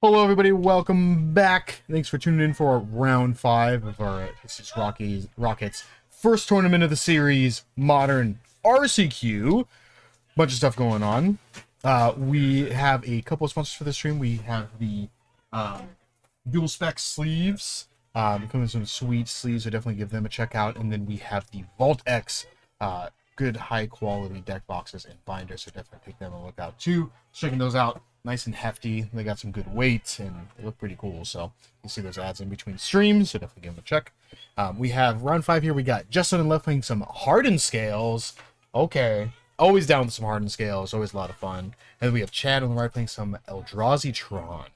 Hello, everybody. Welcome back. Thanks for tuning in for round 5 of our Rockets first tournament of the series, Modern RCQ. Bunch of stuff going on. We have a couple of sponsors for the stream. We have the dual spec sleeves. Come with some sweet sleeves, so definitely give them a check out. And then we have the Vault X, good high quality deck boxes and binders, so definitely take them a look out too. Checking those out. Nice and hefty. They got some good weight and they look pretty cool. So you see those ads in between streams, so definitely give them a check. We have round 5 here. We got Justin and Left playing some Hardened scales. Okay, always down with some Hardened scales. Always a lot of fun. And we have Chad on the right playing some Eldrazi Tron.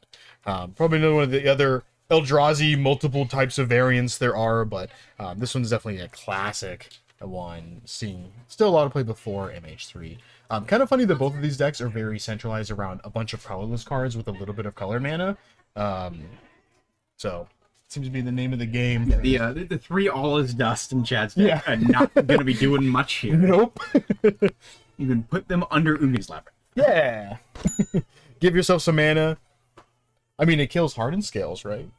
Probably another one of the other Eldrazi multiple types of variants there are, but this one's definitely a classic one. Seeing still a lot of play before MH3. Kind of funny that both of these decks are very centralized around a bunch of colorless cards with a little bit of color mana. So it seems to be the name of the game. Yeah, the 3 all is dust in Chad's deck are not going to be doing much here. Nope. You can put them under Ugin's Labyrinth. Yeah. Give yourself some mana. I mean, it kills Hardened scales, right?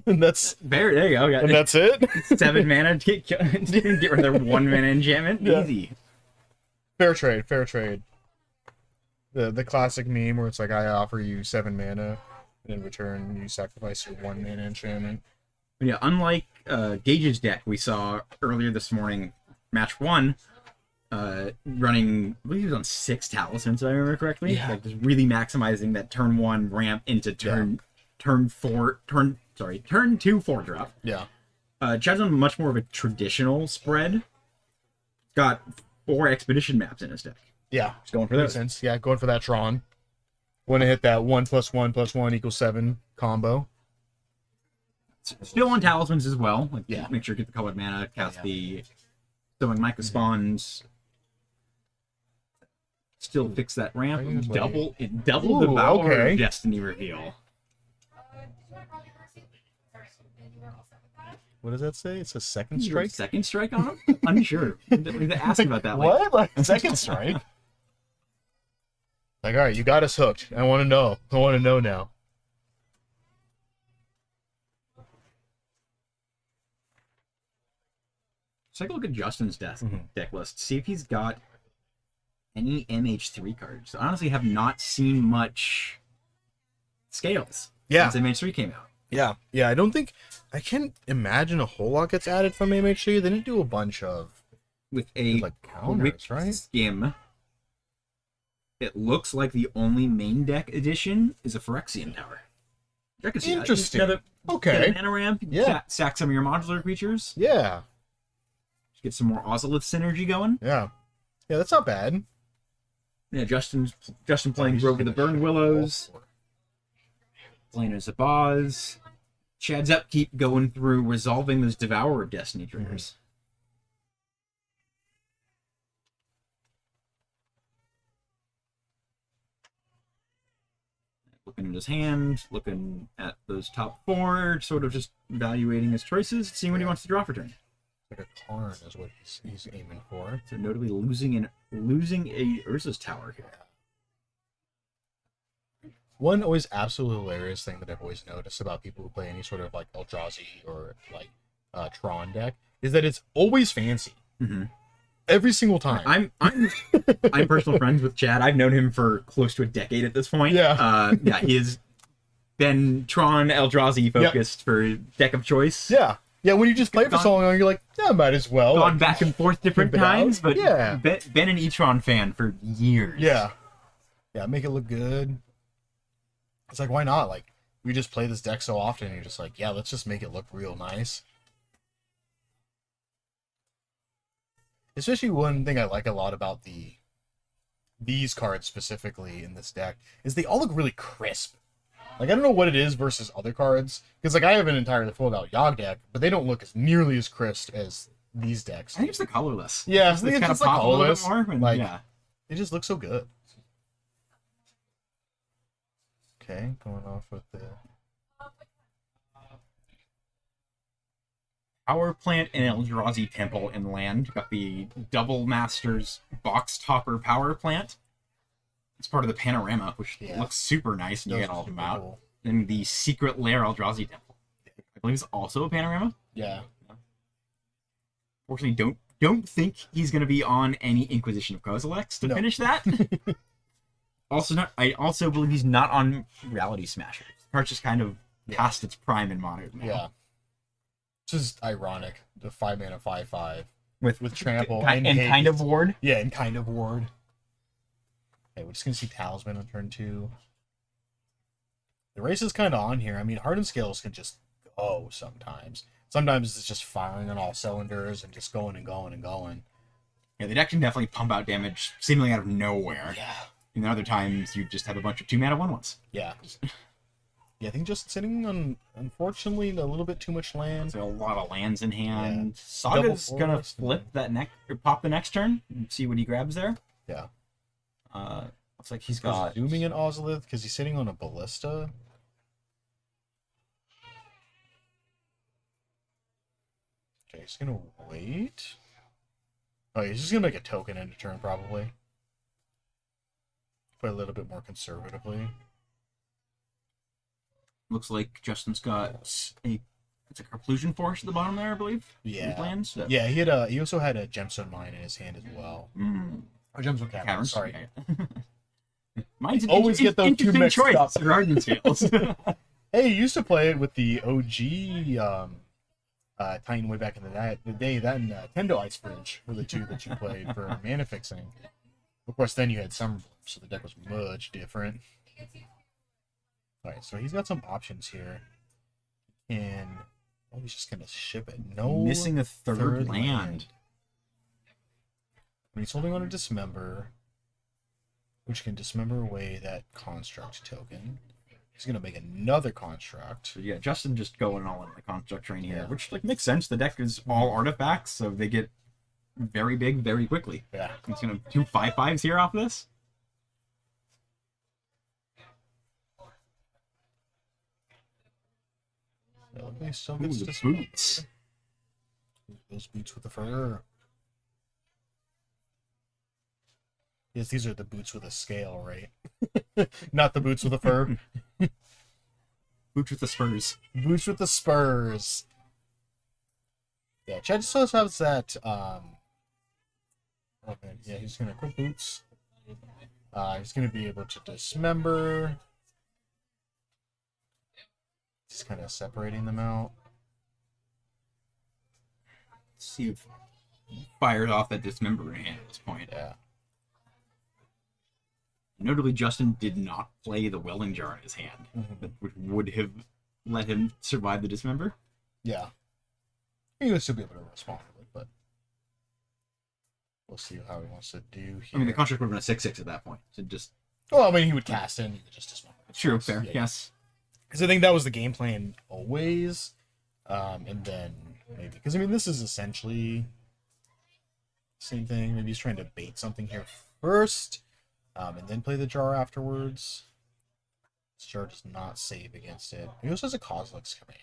And that's there you go. And that's it. 7 mana to get rid of their 1 mana enchantment. Yeah. Easy. Fair trade, fair trade. The classic meme where it's like, I offer you 7 mana, and in return you sacrifice your 1 mana enchantment. But yeah, unlike Gage's deck we saw earlier this morning, match 1, running, I believe he was on 6 talismans, if I remember correctly. Yeah. Like, just really maximizing that turn 1 ramp into turn 2 4-drop. Yeah. Chad's on much more of a traditional spread. Got 4 expedition maps in his deck. Yeah. Just going for Makes those. sense. Yeah, going for that Tron. Want to hit that 1+1+1 = 7 combo. Still on talismans as well. Like, Yeah. make sure you get the colored mana, cast the Sowing Micah spawns. Still fix that ramp. Double the power of Destiny reveal. What does that say? It's a second strike? Second strike on him? Unsure. We need to ask about that. What? Like, second strike? Like, alright, you got us hooked. I want to know. I want to know now. Let's take a look at Justin's deck list. See if he's got any MH3 cards. I honestly have not seen much scales since MH3 came out. Yeah, I can't imagine a whole lot gets added from MH3. They didn't do a bunch of with a like counters, right? Skim. It looks like the only main deck edition is a Phyrexian Tower. I can see Interesting. That. Okay. Mana ramp. Yeah. Sack some of your modular creatures. Yeah. Get some more Ozolith synergy going. Yeah. Yeah, that's not bad. Yeah, Justin playing Grove of the Burned Willows. Playing as a Boz. Chad's upkeep going through resolving those Devourer of Destiny triggers. Looking at his hand, looking at those top 4, sort of just evaluating his choices, seeing what he wants to draw for turn. Like a Karn is what he's aiming for. So notably losing a Urza's Tower here. One always absolutely hilarious thing that I've always noticed about people who play any sort of like Eldrazi or like Tron deck is that it's always fancy. Every single time. I'm personal friends with Chad. I've known him for close to a decade at this point. Yeah. He has been Tron Eldrazi focused for deck of choice. Yeah. Yeah, when you just play for so long, you're like, yeah, might as well. Gone like, back and forth different times, but yeah. Been an E-Tron fan for years. Yeah. Yeah, make it look good. It's like, why not? Like, we just play this deck so often, and you're just like, yeah, let's just make it look real nice. Especially one thing I like a lot about these cards specifically in this deck is they all look really crisp. Like, I don't know what it is versus other cards, because like I have an entirely filled out Yogg deck, but they don't look as nearly as crisp as these decks. I think it's the colorless. Yeah, I it's think kind of like pop colorless. A little bit more. Like, yeah. They just look so good. Okay, going off with the Power Plant and Eldrazi Temple in land. Got the Double Masters Box Topper Power Plant. It's part of the panorama, which looks super nice, and you get all of them out. Cool. And the Secret Lair Eldrazi Temple. I believe it's also a panorama. Yeah. Fortunately, don't think he's going to be on any Inquisition of Kozilek to finish that. I also believe he's not on Reality Smashers. The card's just kind of past its prime in Modern now. Yeah. It's just ironic. The 5-mana 5/5 with trample and kind of ward. Yeah, and kind of ward. Okay, we're just gonna see Talisman on turn 2. The race is kind of on here. I mean, Hardened Scales can just go sometimes. Sometimes it's just firing on all cylinders and just going and going and going. Yeah, the deck can definitely pump out damage seemingly out of nowhere. Yeah. And then other times you just have a bunch of 2-mana 1/1s. Yeah. Yeah, I think just sitting on, unfortunately, a little bit too much land. So a lot of lands in hand. Yeah. Saga's gonna flip that or pop the next turn and see what he grabs there. Yeah. Looks like he's got zooming in Ozolith because he's sitting on a Ballista. Okay, he's gonna wait. Oh, he's just gonna make a token end of turn probably. Play a little bit more conservatively. Looks like Justin's got it's a Carplusion Force at the bottom there, I believe. Yeah. Lands. So. Yeah, he also had a Gemstone Mine in his hand as well. Or Gemstone Cavern, sorry. Mine's an always get those two mixed choice. up. Hardened Scales. Hey, you used to play it with the OG Titan way back in the day. That and Tendo Ice Bridge were the two that you played for mana fixing. Of course, then you had Summer, so the deck was much different. Alright, so he's got some options here. And he's just gonna ship it. No, missing a third land. And he's holding on to Dismember, which can dismember away that construct token. He's gonna make another construct. So yeah, Justin just going all in the construct train here, which makes sense. The deck is all artifacts, so they get very big very quickly. Yeah, he's gonna do 5/5s here off this. Okay, still gets the boots. Those boots with the fur. Yes, these are the boots with a scale, right? Not the boots with the fur. Boots with the spurs. Boots with the spurs. Yeah, Chad just also has that. Yeah, he's gonna equip boots. He's gonna be able to dismember. Just kind of separating them out. Let's see if fires off that dismember hand at this point. Yeah. Notably, Justin did not play the Welling Jar in his hand, which would have let him survive the dismember. Yeah. He would still be able to respond to it, but we'll see how he wants to do here. I mean, the construct would have been a 6/6 at that point. So just. Well, I mean, he would cast in, he would just dismember. True, fair, yeah. Yes. Because I think that was the game plan always. And then maybe. Because, I mean, this is essentially the same thing. Maybe he's trying to bait something here first. And then play the jar afterwards. This jar does not save against it. He also has a Kozilek's command.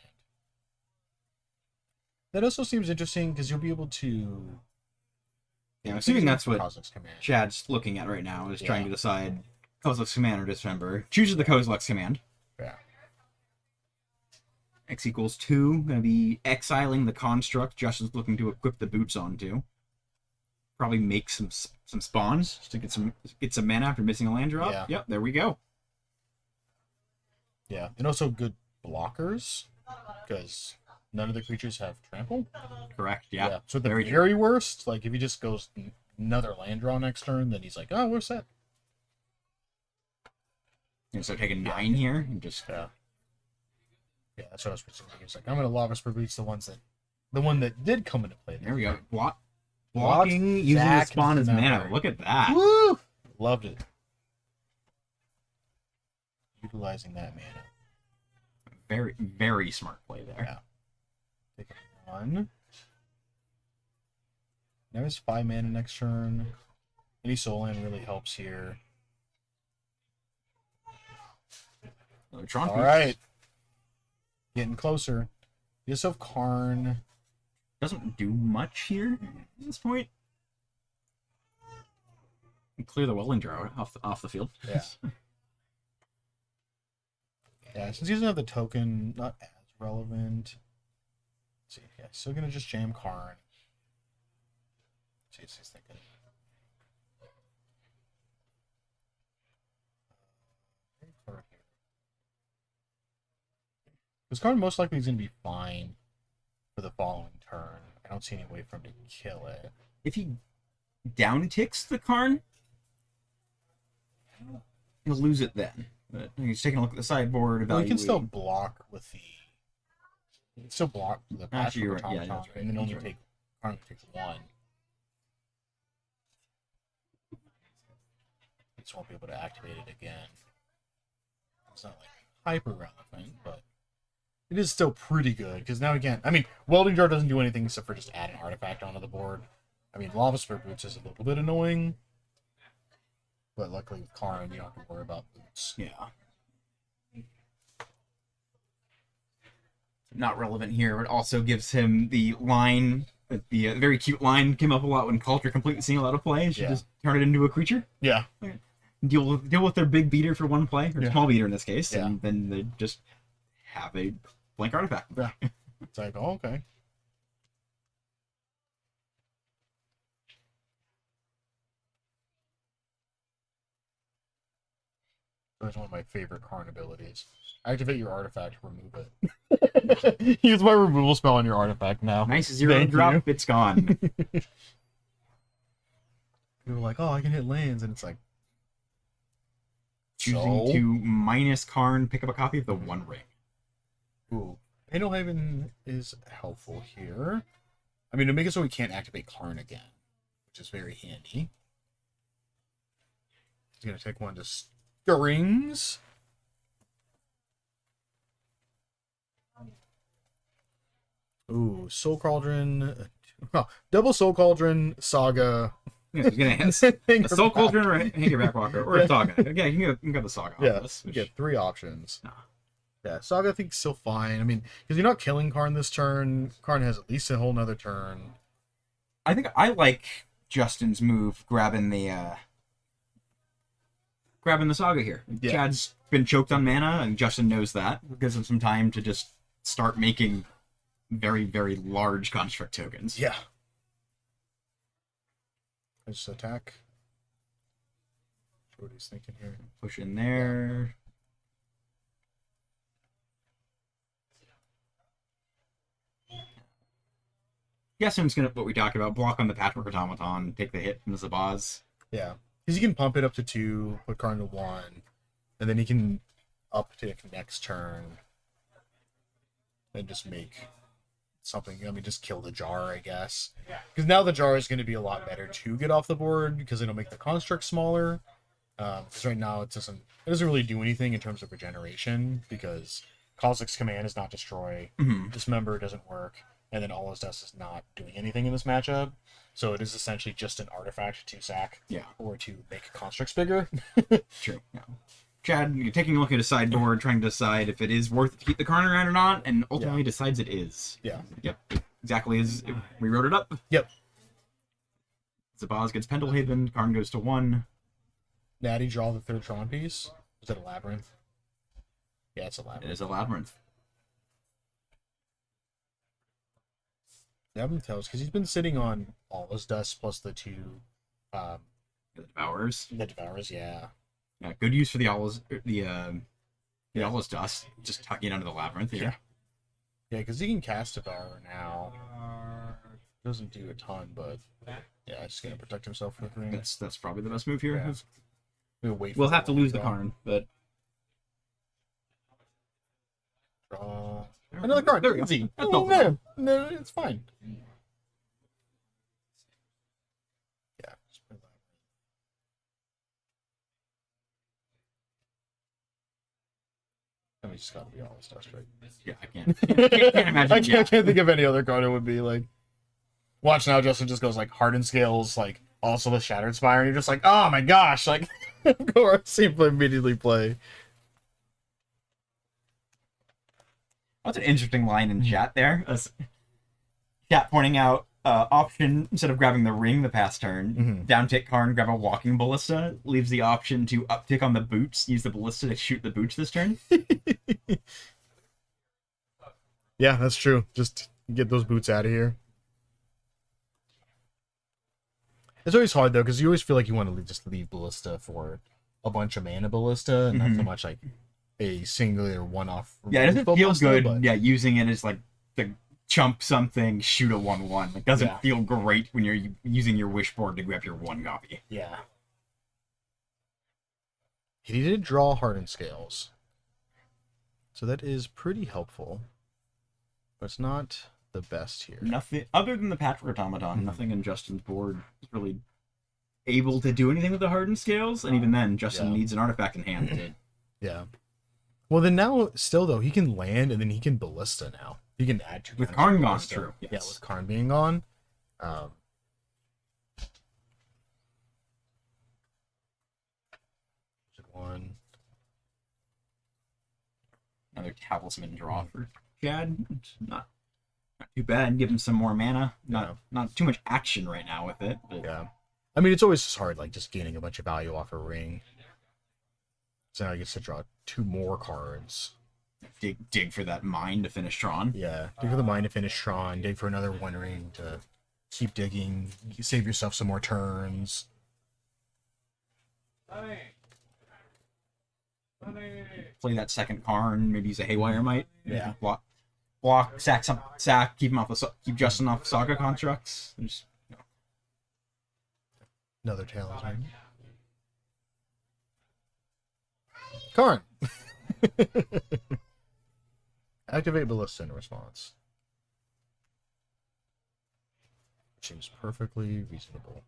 That also seems interesting because you'll be able to. Yeah, I'm assuming that's what Kozilek's command. Chad's looking at right now, is trying to decide Kozilek's command or dismember. Chooses the Kozilek's command. Yeah. X equals 2. Going to be exiling the construct Justin's looking to equip the boots onto. Probably make some spawns just to get some mana after missing a land drop. Yeah. Yep, there we go. Yeah, and also good blockers because none of the creatures have trample. Correct. Yeah. So the very worst, like if he just goes another land draw next turn, then he's like, oh, we're set. And so taking 9 here and just Yeah, that's what I was thinking. He's like, I'm gonna Lava Spur Boots the one that did come into play. There we go. Blocking using the spawn as mana. Look at that. Woo! Loved it. Utilizing that mana. Very, very smart play there. Yeah. Take 1. Now it's 5 mana next turn. Any soul land really helps here. Alright. Getting closer. You also have Karn. Doesn't do much here at this point. Clear the Welling Jar off the field. Yeah. Yeah, since he doesn't have the token, not as relevant. Let's see, yeah, still gonna just jam Karn. See what he's thinking. This card most likely is gonna be fine for the following turn. I don't see any way for him to kill it. If he down ticks the Karn, he'll lose it then. But he's taking a look at the sideboard. Well, he can still block with the. He can still block the patch Actually, you're right. Yeah, automaton, that's right. and then That's only right. take Karn takes one. He just won't be able to activate it again. It's not like hyper relevant, but it is still pretty good because now again, I mean, Welding Jar doesn't do anything except for just add an artifact onto the board. I mean, Lava Spirit Boots is a little bit annoying, but luckily with Karn, you don't have to worry about boots. Yeah. Not relevant here, but also gives him the line, the very cute line came up a lot when Culture completely seeing a lot of play. Should Yeah. just turn it into a creature. Yeah. Deal with their big beater for one play, or Yeah. small beater in this case, Yeah. and then they just have a blank artifact. Yeah. It's like, oh, okay. That's one of my favorite Karn abilities. Activate your artifact, remove it. Use my removal spell on your artifact now. Nice zero Thank drop, you. it's gone. People are like, oh, I can hit lands, and it's like, Choosing so? to minus Karn, pick up a copy of the One Ring. Ooh, Painful Haven is helpful here. I mean, to make it so we can't activate Karn again, which is very handy. He's gonna take one to Stirrings. Ooh, Soul Cauldron. Oh, double Soul Cauldron, Saga. Yeah, he's gonna hit a Soul Cauldron or a Hangerback Walker or a Saga. Yeah, you can go the Saga. Yeah, off this, you which- get 3 options. Nah. Yeah, Saga I think is still fine. I mean, because you're not killing Karn this turn. Karn has at least a whole nother turn. I think I like Justin's move, grabbing the Saga here. Yeah. Chad's been choked on mana, and Justin knows that. It gives him some time to just start making very, very large construct tokens. Yeah. Just attack. See what he's thinking here. Push in there. Justin's gonna what we talked about, block on the Patchwork Automaton, take the hit from the Zabaz. Yeah. Because he can pump it up to 2, put Karn to 1, and then he can up to next turn and just make something. I mean, just kill the jar, I guess. Because now the jar is going to be a lot better to get off the board because it'll make the construct smaller. Because right now it doesn't really do anything in terms of regeneration because Kozilek's command is not destroy. Mm-hmm. Dismember doesn't work, and then all his dust is not doing anything in this matchup. So it is essentially just an artifact to sack, Yeah. or to make constructs bigger. True. Yeah. Chad, you're taking a look at his sideboard, trying to decide if it is worth it to keep the Karn around or not, and ultimately decides it is. Yeah. Yep. Exactly as we wrote it up. Yep. Zabaz gets Pendelhaven, Karn goes to 1. Natty draw the 3rd Tron piece. Is that a labyrinth? Yeah, it's a labyrinth. It is a Labyrinth. Labyrinth tells because he's been sitting on all his dust plus the 2 The Devourers. the Devourers. Yeah. Yeah, good use for the Owl's Dust. Just tucking it under the Labyrinth here. Yeah, because he can cast Devourer now. Doesn't do a ton, but yeah, just gonna protect himself with ring. That's probably the best move here. Yeah. Wait We'll for have to lose the draw. Karn, but Draw another card. There we go. Easy. That's Oh, no no, it's fine. Yeah. just play Labyrinth. I mean, it's just gotta be all this dust, right? yeah, I can't imagine. I yeah. can't think of any other card it would be like. Watch now, Justin just goes like Hardened Scales, like also the Shattered Spire, and you're just like, oh my gosh, like, of course, simply immediately play. That's an interesting line in chat there. Chat pointing out option, instead of grabbing the ring the past turn, Mhm. down tick Karn, grab a walking ballista, leaves the option to uptick on the boots, use the ballista to shoot the boots this turn. Yeah, that's true. Just get those boots out of here. It's always hard though, because you always feel like you want to just leave ballista for a bunch of mana ballista, and not so much like a singular one-off. Yeah, it doesn't feel ballista, good. but- Yeah, using it as like to chump something, shoot a 1/1. It doesn't Yeah. feel great when you're using your wish board to grab your one copy. Yeah. He did draw Hardened Scales, so that is pretty helpful, but it's not the best here. Nothing other than the Patchwork Automaton. Nothing in Justin's board is really able to do anything with the Hardened Scales, and even then, Justin needs an artifact in hand to. Yeah. Well, then now, still though, he can land and then he can ballista now. He can add 2 With times Karn gone, ballista. true. Yes. Yeah, with Karn being gone. One. Another Talisman draw for Chad. It's not too bad. Give him some more mana. Not too much action right now with it. But Yeah. I mean, it's always just hard, like, just gaining a bunch of value off a ring. So now he gets to draw 2 more cards. dig for that mine to finish Tron. Yeah. Dig for the mine to finish Tron. Dig for another 1 ring to keep digging. Save yourself some more turns. Play that second Karn. Maybe use a Haywire Might. Yeah. Block. Sack. Keep him off the. Keep Justin off Saga constructs. Just, Another Talisman. Karn! Activate Ballista in response. Seems perfectly reasonable.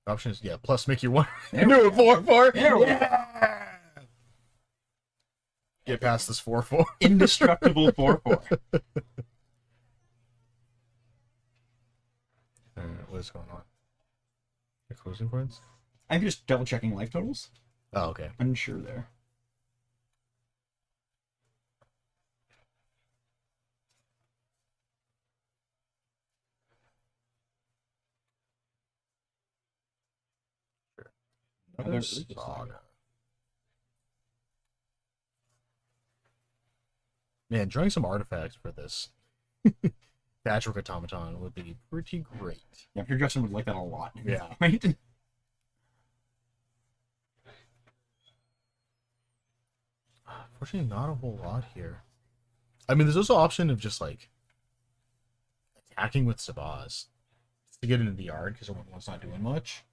Option is, plus make your 1. There we Do a 4/4. There we go. Yeah! Get past this 4/4. Indestructible 4/4. What is going on? The closing points? I'm just double checking life totals. Oh, okay. Unsure there. Another Saga. Man, drawing some artifacts for this Patchwork Automaton would be pretty great. Yeah, I'm sure Justin would like that a lot. Yeah. Right? Unfortunately, not a whole lot here. I mean, there's also an option of just, like, attacking with Sabaz to get into the yard, because one's not doing much.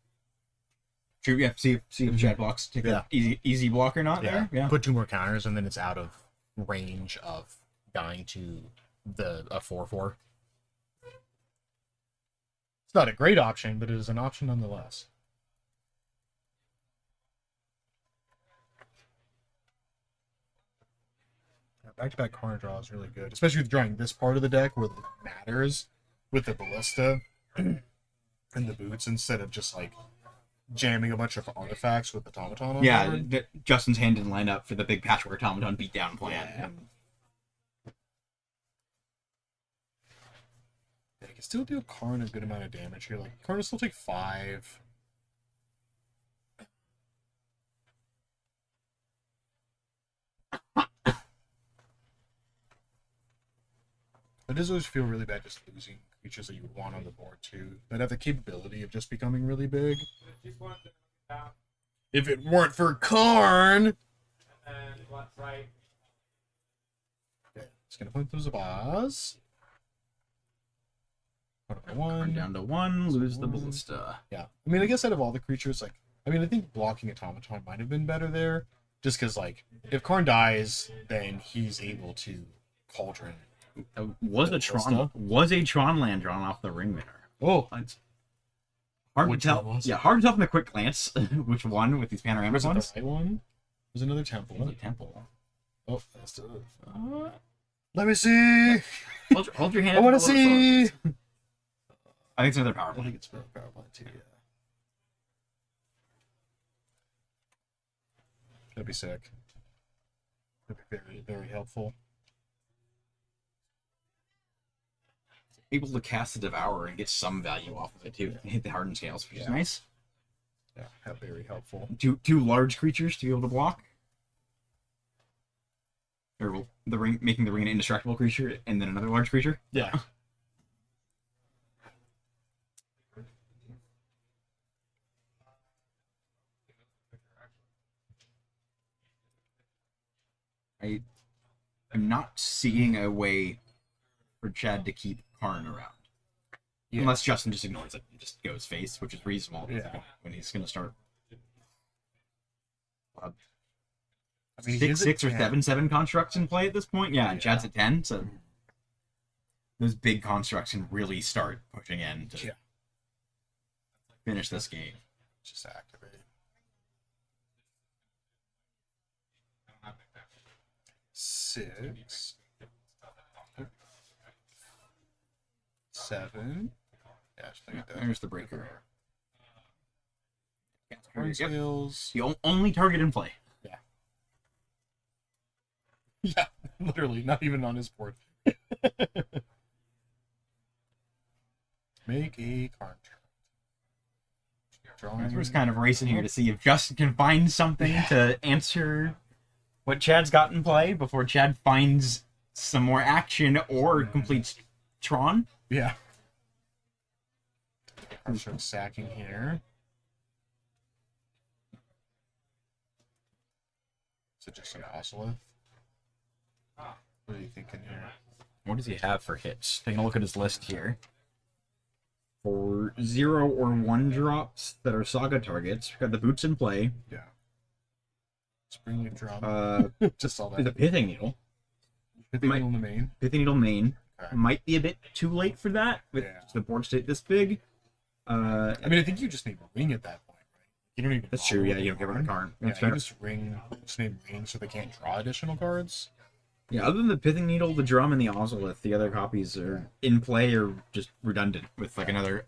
True, yeah. See if Chad blocks. Take Yeah. an easy block or not there. Yeah. Put 2 more counters, and then it's out of range of dying to a 4/4. It's not a great option, but it is an option nonetheless. Back-to-back Karn draw is really good, especially with drawing this part of the deck where it matters with the Ballista and the boots, instead of just like jamming a bunch of artifacts with Automaton on Yeah, board. Justin's hand didn't line up for the big Patchwork Automaton beatdown plan. Yeah. Yeah, you can still deal Karn a good amount of damage here. Like, Karn will still take 5. It does always feel really bad just losing creatures that you would want on the board too, that have the capability of just becoming really big. If it weren't for Karn! Okay, it's gonna point those Zabaz. Karn down to 1, lose the Ballista. Yeah. I mean, I guess out of all the creatures, like, I mean, I think blocking Automaton might have been better there. Just because, like, if Karn dies, then he's able to Cauldron. Was a Tron land drawn off the ring there. Oh! It's hard Which to tell. one was it? Yeah, hard to tell from a quick glance which one with these panoramic Was it ones. the right one? There's another temple. It was a temple. Oh, that's let me see! Hold your hand. I want up to a little see! closer. I think it's another power I think play. it's power plant too, yeah. That'd be sick. That'd be very, very helpful. able to cast the Devour and get some value off of it too. And hit the Hardened scales, which is nice. Yeah, very helpful. Two large creatures to be able to block. Or the ring, making the ring an indestructible creature, and then another large creature. Yeah. I'm not seeing a way for Chad to keep Karn around. Yeah. Unless Justin just ignores it and just goes face, which is reasonable when he's going to start. I mean, six or 7/7 constructs in play at this point. Yeah, and Chad's at 10, so those big constructs can really start pushing in to finish this game. Just activate. 6, 7. Yeah, there's the breaker. Wheels. The only target in play. Yeah. Yeah, literally, not even on his board. Make a contract. We're just kind of racing here to see if Justin can find something to answer what Chad's got in play before Chad finds some more action or completes Tron. Yeah. I'm sure sacking here. Is it just an Ocelot? What are you thinking here? What does he have for hits? Taking a look at his list here. For 0 or 1 drops that are Saga targets, we've got the boots in play. Yeah. Spring Leaf Drum. Just saw that. The Pithing Needle. Pithing Needle in the main. Pithing Needle main. Okay. Might be a bit too late for that with the board state this big. I mean, I think you just need ring at that point, right? You don't even. That's true. Yeah, you don't get rid of the Karn. Yeah, you just need ring so they can't draw additional cards. Yeah, other than the Pithing Needle, the Drum, and the Ozolith, the other copies are in play or just redundant with like another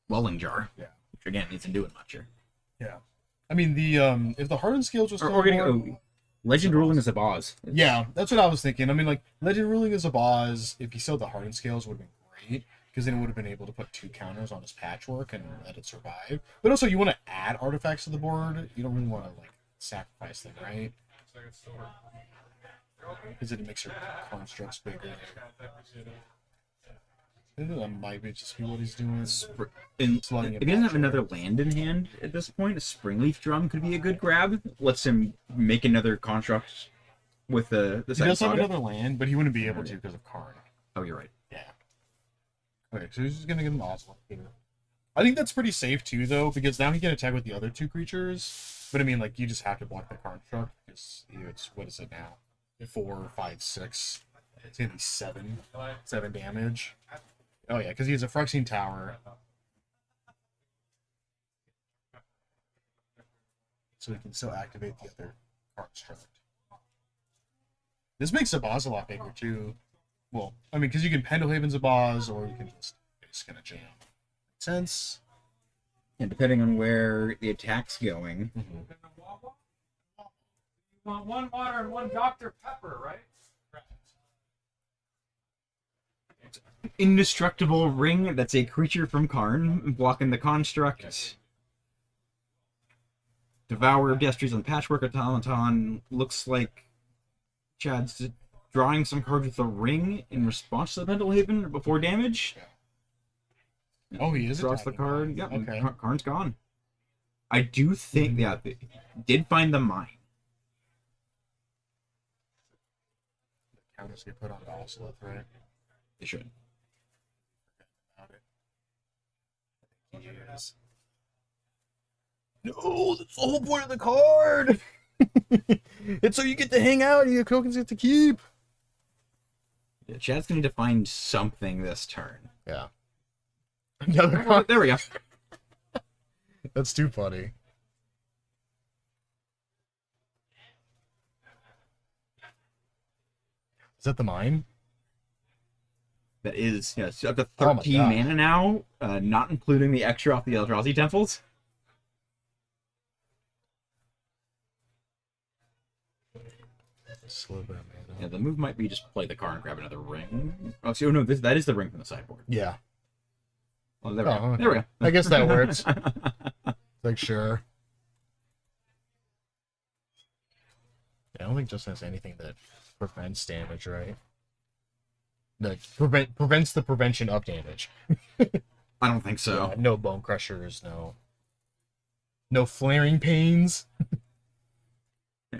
Welling Jar. Yeah. Which again isn't doing much here. Yeah. I mean if the Hardened scales was Legend Ruling is a boss. Yeah, that's what I was thinking. I mean, like Legend Ruling is a boss. If he sold the Hardened scales, would have been great because then it would have been able to put 2 counters on his patchwork and let it survive. But also, you want to add artifacts to the board. You don't really want to like sacrifice them, right? Because it makes your constructs bigger. That might be just what he's doing. If he doesn't have another land in hand at this point, a Springleaf Drum could be a good grab. Lets him make another construct with the He does have another land, but he wouldn't be able to because of Karn. Oh, you're right. Yeah. Okay, so he's just going to give him Oswald here. I think that's pretty safe too, though, because now he can attack with the other 2 creatures. But I mean, like, you just have to block the construct because it's, what is it now? 4, 5, 6. It's going to be 7 damage. Oh, yeah, because he has a Phyrexian Tower. So he can still activate the other construct. This makes Zabaz a lot bigger, too. Well, I mean, because you can Pendelhaven Zabaz, or you can just gonna jam. Makes sense. And depending on where the attack's going. You want 1 water and 1 Dr. Pepper, right? Indestructible Ring, that's a creature from Karn, blocking the construct. Devour of Destries on Patchwork Automaton. Looks like Chad's drawing some cards with a ring in response to the Pendelhaven before damage. Oh, he is draws the card. Yep, okay. Karn's gone. I do think, they did find the mine. The counters get put on the Ocelot, right? They should. Yes. No, that's the whole point of the card. It's so you get to hang out and your tokens get to keep. Yeah, Chad's gonna need to find something this turn. Yeah. Oh, there we go. That's too funny. Is that the mine? That is, it's up to 13 mana now, not including the extra off the Eldrazi temples. Slow that mana. Yeah, the move might be just play the card and grab another ring. Oh, so no, that is the ring from the sideboard. Yeah. Oh, there we go. Okay. There we go. I guess that works. Like, sure. Yeah, I don't think Justin has anything that prevents damage, right? Like, prevents the prevention of damage. I don't think so. Yeah, no bone crushers, no flaring pains.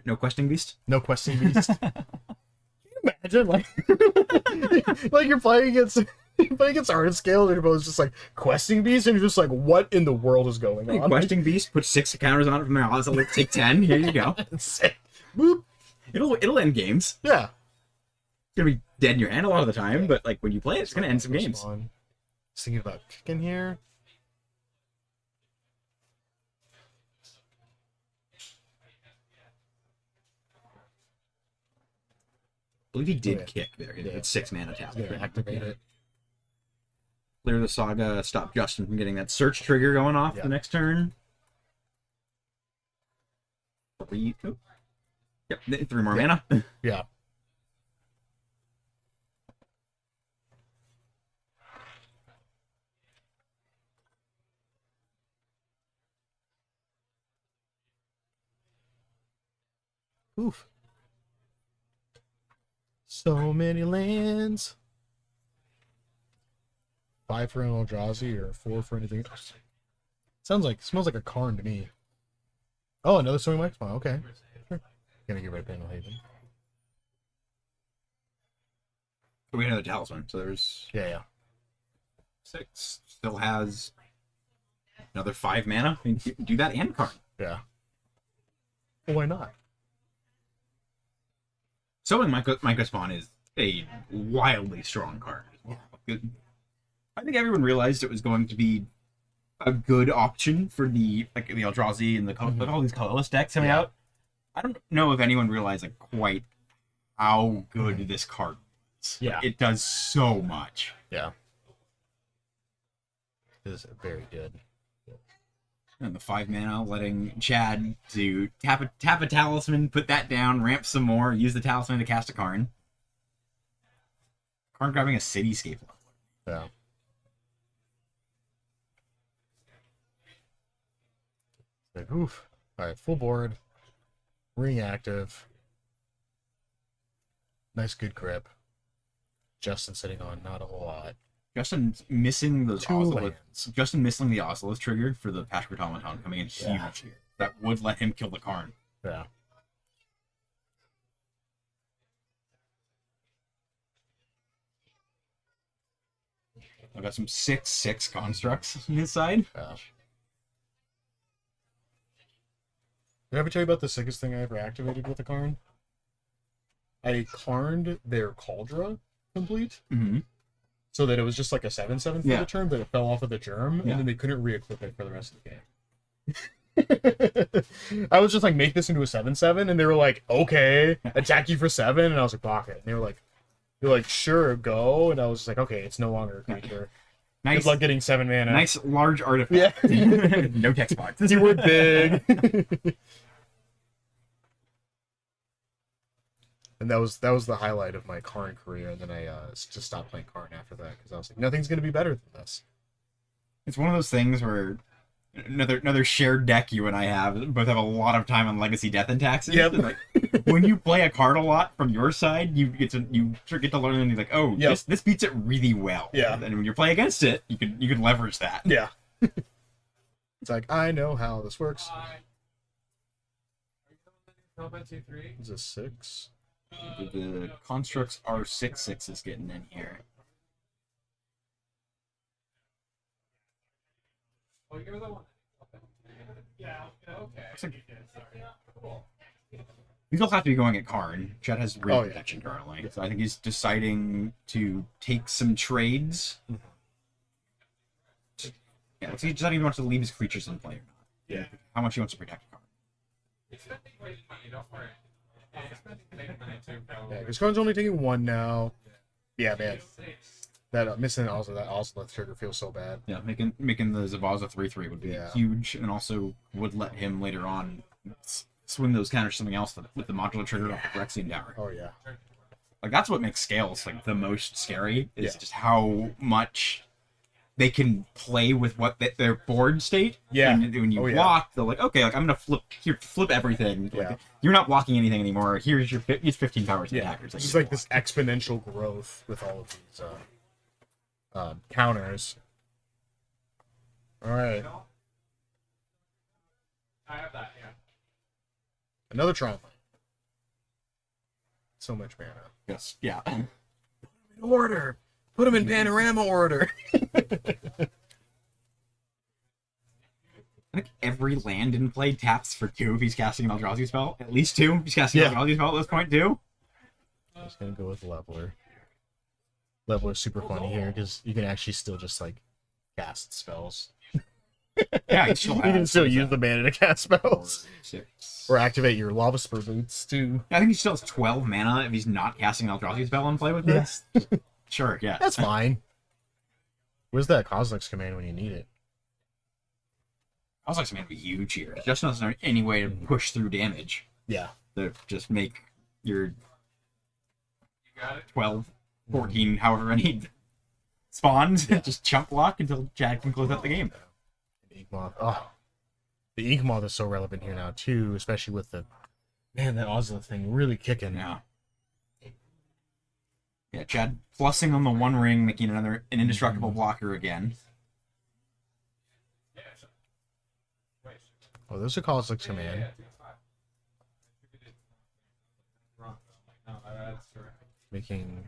No questing beast? No questing beast. Can you imagine, like, like you're playing against Art Scale, and everyone's just like questing beast, and you're just like, what in the world is going on? Questing beast, put 6 counters on it from there. I'll like, take 10. Here you go. Sick. Boop. It'll end games. Yeah. It's gonna be dead in your hand a lot of the time, but like when you play it, it's gonna end some games. Just thinking about kicking here. I believe he did kick there. Yeah. It's 6 mana tap. He's gonna activate it. Clear the saga, stop Justin from getting that search trigger going off the next turn. 3. Oh. Yep, 3 more mana. Yeah. Oof. So many lands. 5 for an Eldrazi or 4 for anything else. Smells like a Karn to me. Oh, another Swimming Mike Spawn. Okay. Sure. Gonna get rid of Panel Haven. We have another talisman, so there's Yeah. 6. Still has another 5 mana. I mean, you can do that and card. Yeah. Well, why not? Sowing Micro Spawn is a wildly strong card. I think everyone realized it was going to be a good option for the Eldrazi and all these colorless decks coming out. I don't know if anyone realized quite how good this card is. Yeah. It does so much. Yeah. It is very good. And the 5 mana, letting Chad to tap a talisman, put that down, ramp some more, use the talisman to cast a Karn. Karn grabbing a cityscape. Yeah. Like, oof. Alright, full board. Ring active. Nice good grip. Justin sitting on not a whole lot. Justin missing those 2 lands. Justin missing the Ozolith trigger for the Patchwork Automaton coming in huge here. That would let him kill the Karn. Yeah. I've got some 6/6 constructs on his side. Yeah. Did I ever tell you about the sickest thing I ever activated with a Karn? I Karned their Cauldra complete. Mm-hmm. So that it was just like a 7/7 for the turn, but it fell off of the germ, and then they couldn't re-equip it for the rest of the game. I was just like, make this into a 7/7, and they were like, okay, attack you for 7, and I was like, block it. And they were like, sure, go, and I was just like, okay, it's no longer a creature. Nice. Good luck getting 7 mana. Nice large artifact. Yeah. No text box. You were big. And that was the highlight of my Karn career, and then I just stopped playing Karn after that because I was like, nothing's gonna be better than this. It's one of those things where another shared deck you and I have both have a lot of time on Legacy Death and Taxes. Yep. Like, when you play a card a lot from your side, you get to learn, and you're like, oh, this beats it really well. Yeah. And when you play against it, you can leverage that. Yeah. It's like, I know how this works. Is this 6? The constructs are 6/6s getting in here. Oh, you're the one. Yeah, okay. These all have to be going at Karn. Chad has real Oh, yeah. protection currently. So I think he's deciding to take some trades. Yeah, he's deciding if he wants to leave his creatures in play or not. Yeah. How much he wants to protect Karn. He's spending way too money, don't worry. He's spending big money too, probably. Yeah, because Karn's only taking 1 now. Yeah, man. That missing also that Ozolith trigger feels so bad. Yeah, making the Zabaza 3/3 would be huge, and also would let him later on swing those counters to something else with the modular trigger off the Phyrexian Tower. Oh yeah. Like, that's what makes scales, like, the most scary, is Yeah. just how much they can play with what their board state. Yeah. And when you block, they're like, okay, like, I'm gonna flip everything. Yeah. Like, you're not blocking anything anymore. Here's 15 powers to attackers. It's like this exponential growth with all of these counters. All right. I have that, yeah. Another Tron. So much mana. Yes. Yeah. In order. Put them in panorama order. I think every land in play taps for 2 if he's casting an Eldrazi spell. At least 2 if he's casting an Eldrazi spell at this point, too. I'm just gonna go with Leveler. Leveler's super funny here because you can actually still just like cast spells. Yeah, you can still use the mana to cast spells. 6. Or activate your Lava Spur Boots too. I think he still has 12 mana if he's not casting an Eldrazi spell in play with this. Sure, yeah. That's fine. Where's that Kozilek's command when you need it? I was like, man, be huge here. Just not any way to push through damage. Yeah. To just make your You got it? 12, 14, however many spawns, just chunk block until Chad can close out the game. Inkmoth. Oh. The Inkmoth is so relevant here now too, especially with the that Ozilek thing really kicking. Yeah. Yeah, Chad plussing on the 1 ring, making an indestructible blocker again. Oh, there's a Kozilek's command. Making.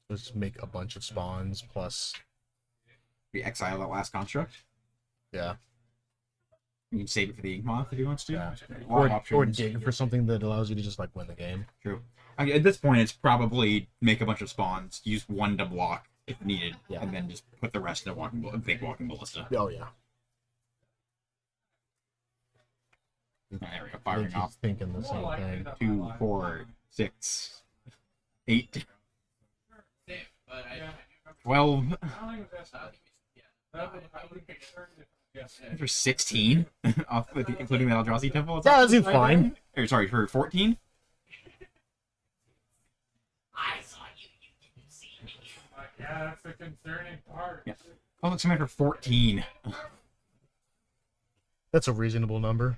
Let's make a bunch of spawns plus. We exile that last construct. Yeah. You can save it for the Inkmoth if he wants to. Yeah. A lot of Or options. dig for something that allows you to just like win the game. True. I mean, at this point, it's probably make a bunch of spawns, use 1 to block if needed, Yeah. and then just put the rest in a big walking ballista. Oh yeah. There we go, firing He's off. thinking the same thing. 2, 4, 6, 8, 12. For 16, off with including the Eldrazi Temple. Yeah, that seems fine. Or sorry, for 14. Yeah, that's the concerning part. Yeah. Oh, looks like for 14. That's a reasonable number.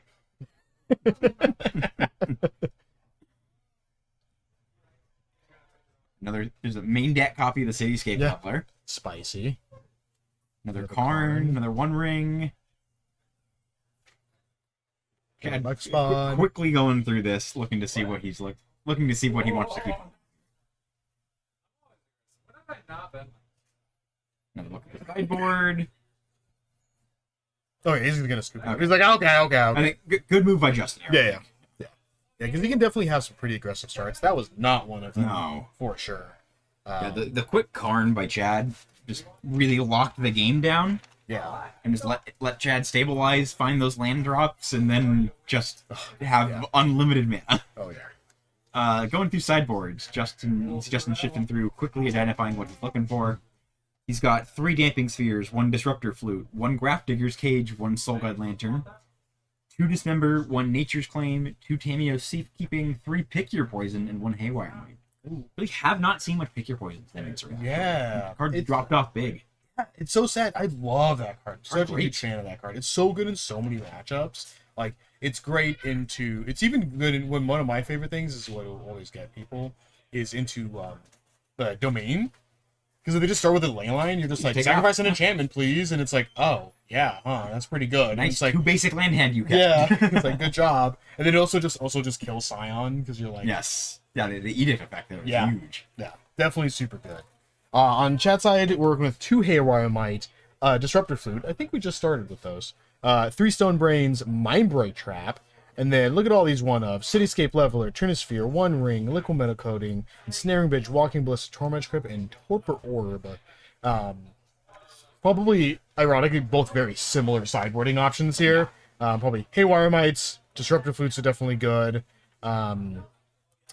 There's a main deck copy of the Cityscape Yeah. Leveler. Spicy. Another Another Karn, Karn. another 1 ring. Got a Buck Qu- Spawn. quickly going through this, looking to see what he's looking to see what he wants to keep. What have I not been? Another look at the sideboard. Oh, yeah, he's gonna scoop it. Okay. He's like, okay. I think good move by Justin here. Yeah. Yeah, because he can definitely have some pretty aggressive starts. That was not one of them. No. For sure. Yeah, the quick Karn by Chad just really locked the game down Yeah. and just let Chad stabilize, find those land drops, and then just have unlimited mana. Oh, yeah. Going through sideboards, Justin shifting through, quickly identifying what he's looking for. He's got 3 Damping Spheres, 1 Disruptor Flute, 1 Grafdigger's Cage, 1 Soul Guide Lantern, 2 Dismember, 1 Nature's Claim, 2 Tameo Safekeeping, 3 Pick Your Poison, and 1 Haywire Might. Really have not seen much Pick Your Poison things around. Yeah. Card It's- dropped off big. It's so sad. I love that card. Such a great. huge fan of that card. It's so good in so many matchups. Like, it's great into. It's even good in when one of my favorite things is what will always get people is into the domain. Because if they just start with a ley line, you're just like, take sacrifice an enchantment, please. And it's like, oh, yeah, that's pretty good. And Nice it's like, 2 basic land hand you kept. yeah. It's like, good job. And then it also just kill Scion because you're like, Yes. Yeah, the Edict effect there was Yeah. huge. yeah, definitely super good. On chat side, we're working with 2 Haywire Might, Disruptor Flute. I think we just started with those. 3 Stone Brains, Mindbreak Trap, and then look at all these one-of. Cityscape Leveler, Trinisphere, 1 Ring, Liquid Metal Coating, Ensnaring Bitch, Walking Ballista, Torment Crypt, and Torpor Orb. Probably, ironically, both very similar sideboarding options here. Probably Haywire Mites, Disruptor Flutes are definitely good.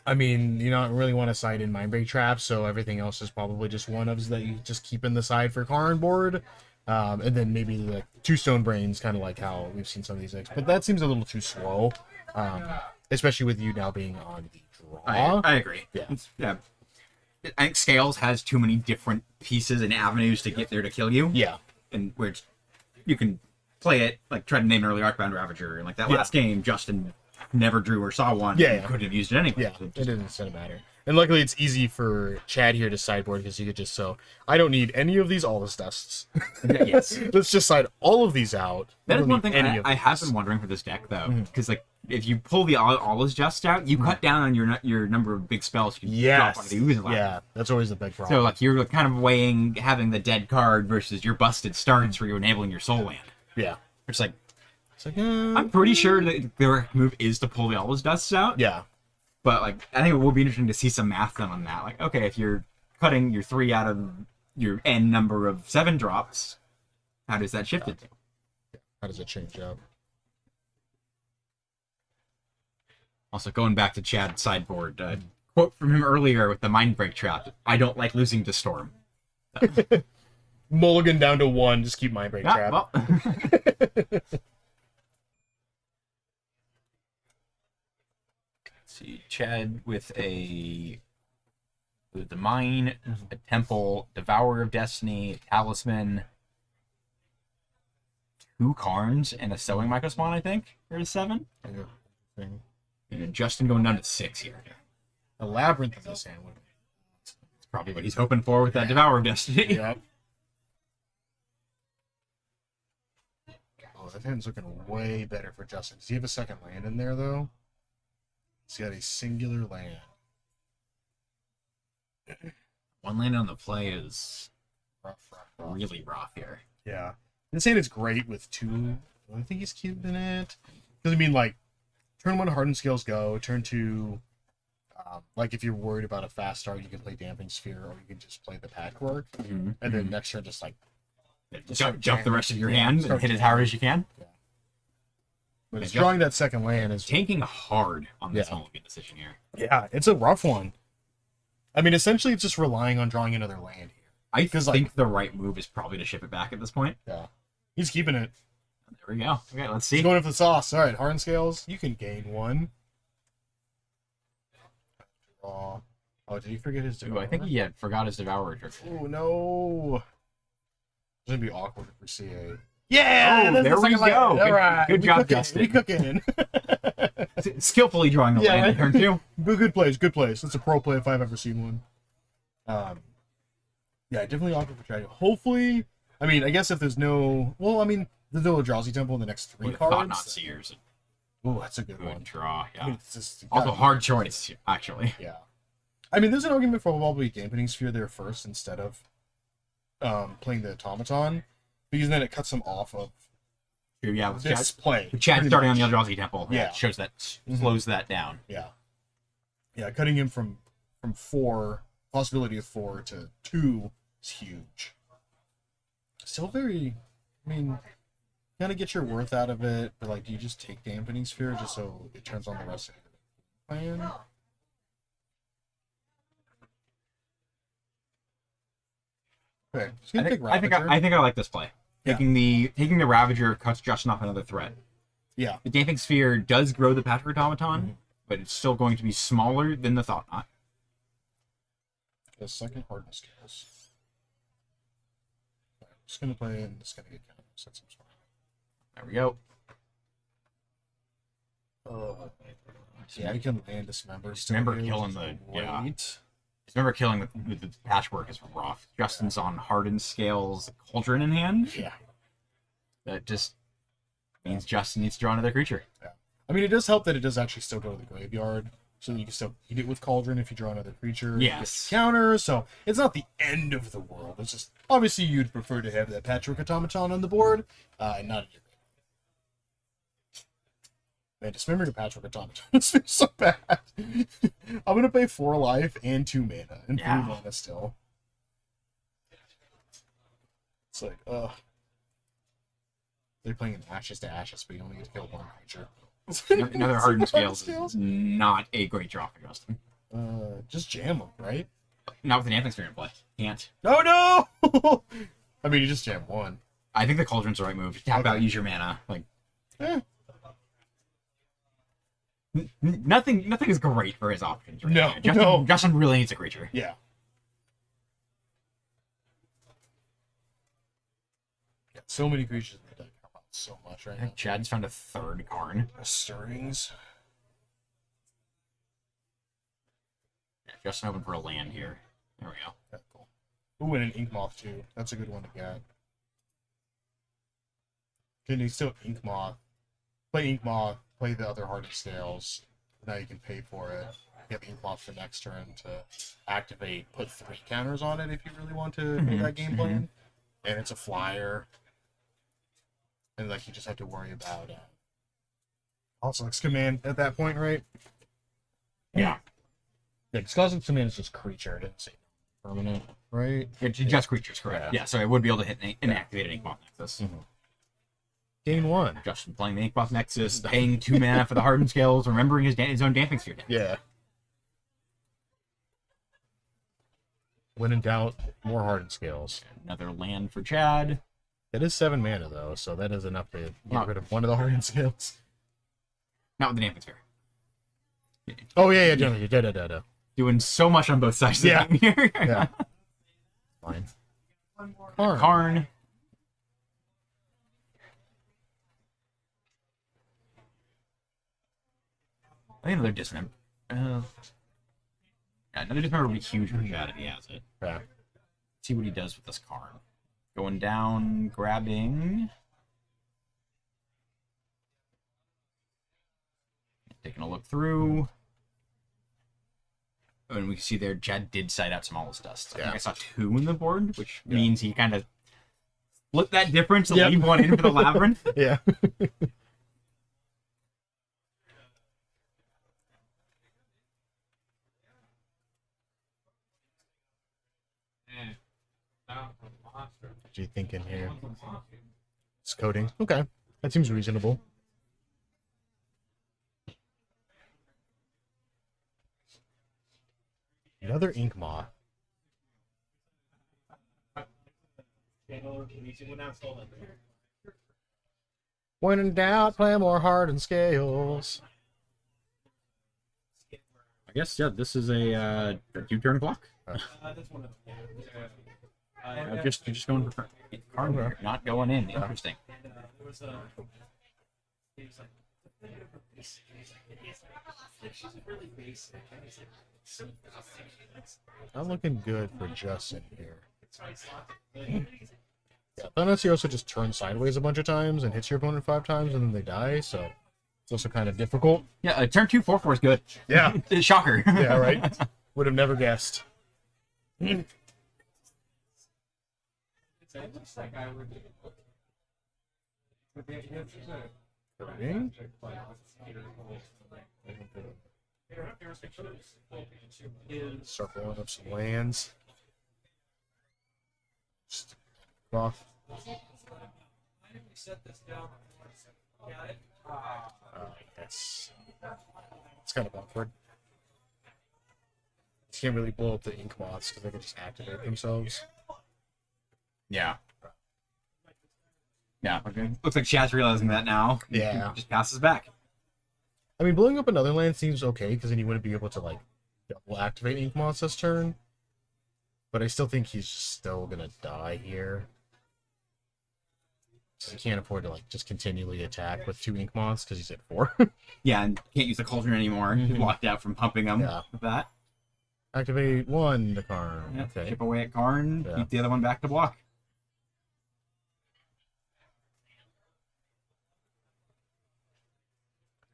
I mean, you don't really want to side in Mindbreak Trap, so everything else is probably just one-ofs that you just keep in the side for Karn board. And then maybe the 2 Stone Brains, kind of like how we've seen some of these decks. But that seems a little too slow, especially with you now being on the draw. I agree. Yeah. Yeah. I think Scales has too many different pieces and avenues to get there to kill you. Yeah. And where you can play it, like try to name an early Arcbound Ravager, and like that last game, Justin never drew or saw one. Yeah, and couldn't have used it anyway. Yeah, So it doesn't matter. And luckily, it's easy for Chad here to sideboard because you could just I don't need any of these All Dusts. Yes. Let's just side all of these out. That I is don't one need thing any of I have these. been wondering for this deck, though, because like if you pull the all just out, you cut down on your number of big spells you can drop out of the Ooze Ladder. Yeah, that's always the big problem. So like you're kind of weighing having the dead card versus your busted starts where you're enabling your soul land. Yeah. It's like It's like, I'm pretty sure that the correct move is to pull the all dusts out. yeah. But like I think it will be interesting to see some math done on that. Like, okay, if you're cutting your 3 out of your n number of 7 drops, how does that shift it to? How does it change up? Also, going back to Chad's sideboard, quote from him earlier with the Mind Break trap: "I don't like losing to Storm." Mulligan down to 1, just keep Mind Break Yeah, Trap. well. See, Chad with the Mine, a Temple, Devourer of Destiny, Talisman, 2 Karns, and a Sowing Microspawn, I think, for his 7. Thing. And Justin going down to 6 here. A Labyrinth of this hand would It's probably what he's hoping for with that Devourer of Destiny. Yep. Oh, that hand's looking way better for Justin. Does he have a second land in there, though? He's got a singular land. One land on the play is Rough. really rough here. Yeah. This hand is great with 2. I think he's keeping it. Because, I mean, like, turn 1 Hardened Scales go, turn 2... like, if you're worried about a fast start, you can play Damping Sphere, or you can just play the Patchwork. And then next turn, just, like... Jump the rest of your hand and hit it as hard as you can. Yeah. But it's drawing that second land is... Tanking hard on this mulligan decision here. Yeah, it's a rough one. I mean, essentially, it's just relying on drawing another land here. I think the right move is probably to ship it back at this point. Yeah. He's keeping it. There we go. Okay, let's see. He's going in for the sauce. All right, Hardened Scales, you can gain 1. Draw. Oh, did he forget his Devourer? Ooh, I think he forgot his Devourer trick. Oh, no. It's going to be awkward if we see a... Yeah! Oh, there we go. All right. Good job, Justin. We cooking. Skillfully drawing the land in turn 2. Good plays, good plays. That's a pro play if I've ever seen one. Yeah, definitely awkward for Chad. Hopefully, I mean, I guess if there's no... Well, I mean, there's no Eldrazi Temple in the next 3 cards. Thought Not Seers. Oh, that's a good Good one. draw, yeah. I mean, it's just, Also, hard choice, actually. Yeah. I mean, there's an argument for probably Dampening Sphere there first instead of playing the Automaton, because then it cuts him off of Yeah, with this play. With Chad pretty starting much. on the Eldrazi Temple, Yeah. it shows that, slows that down. Yeah. Yeah, cutting him from 4, possibility of 4 to 2 is huge. Still very, I mean, kind of get your worth out of it, but like, do you just take Dampening Sphere just so it turns on the rest of the plan? Okay, just gonna take I think I like this play. Yeah. Taking the Ravager cuts Justin off another threat. Yeah. The Damping Sphere does grow the Patchwork Automaton, but it's still going to be smaller than the Thought Knot. The second Hardened Scales. I'm just gonna play and just gonna get kind of set some spot. There we go. Yeah, you can land Dismember. Dismember killing the Dismember killing with the Patchwork is rough. Justin's on Hardened Scales, Cauldron in hand. Yeah. That just means Justin needs to draw another creature. Yeah. I mean, it does help that it does actually still go to the graveyard, so you can still eat it with Cauldron if you draw another creature. Yes. Counter, so it's not the end of the world. It's just, obviously, you'd prefer to have that Patchwork Automaton on the board, and not in your graveyard. Man, Dismember to Patchwork Automaton. This feels so bad. I'm gonna pay 4 life and 2 mana, and 3 mana still. It's like, they're playing Ashes to Ashes, but you only get to kill 1 creature. Another Hardened Scales is not a great draw for Justin. Just jam them, right? Not with an Damping Sphere in play. Can't. Oh no! I mean, you just jam 1. I think the Cauldron's the right move. Tap out, use your mana. Like, Nothing is great for his options right No, now. Justin really needs a creature. Yeah. So many creatures in the deck help out so much right now. Chad's found a third Karn. Stirrings. Yeah, Justin hoping for a land here. There we go. Yeah, cool. Ooh, and an Ink Moth too. That's a good one to get. Can you still Ink Moth? Play Ink Moth, play the other Hardened Scales. Now you can pay for it. You have Ink Moth for next turn to activate, put 3 counters on it if you really want to make that game plan. And it's a flyer. And like you just have to worry about Cosmic's Command at that point, right? Yeah. Yeah, because Cosmic's Command is just creature, it didn't say permanent, right? It's just creatures, correct. Yeah, so it would be able to hit and activate an Inkmoth Nexus. Gain 1. Justin playing the Inkmoth Nexus, paying 2 mana for the Hardened Scales, remembering his own Damping Sphere deck. Yeah. When in doubt, more Hardened Scales. Another land for Chad. It is 7 mana though, so that is enough to get rid of one of the Hardened Scales. Not with the Damping Sphere. Oh yeah, generally, da. Doing so much on both sides of Yeah. the game here. Yeah. Fine. Karn. I think another Dismember. Yeah, another Dismember would be huge for Chad if he has it. Yeah. See what he does with this Karn. Going down, grabbing. Taking a look through. And we can see there, Chad did side out some All's Dust. I think I saw 2 in the board, which means he kind of split that difference to leave one in for the Labyrinth. Yeah. What are you thinking here? It's coding. Okay. That seems reasonable. Another Ink Moth. When in doubt, play more Hardened Scales. I guess, yeah, this is a 2-turn clock. You're just going for Karn here, not going in. Interesting. Not looking good for Justin here. Yeah, unless he also just turns sideways a bunch of times and hits your opponent 5 times and then they die, so it's also kind of difficult. Yeah, turn 2 4/4 is good. Yeah. Shocker. Yeah, right? Would have never guessed. Start blowing up some lands. Just off. Yes. It's kind of awkward. You can't really blow up the Ink Moths because they can just activate themselves. Yeah. Yeah. Okay. Looks like Chad's realizing that now. Yeah. Just passes back. I mean, blowing up another land seems okay because then you wouldn't be able to like double activate Ink Moths this turn. But I still think he's still gonna die here. He can't afford to like just continually attack with 2 Ink Moths because he's at 4. Yeah, and can't use the Cauldron anymore. He's locked out from pumping them with that. Activate 1 to Karn. Yeah, Okay. chip away at Karn, keep the other one back to block.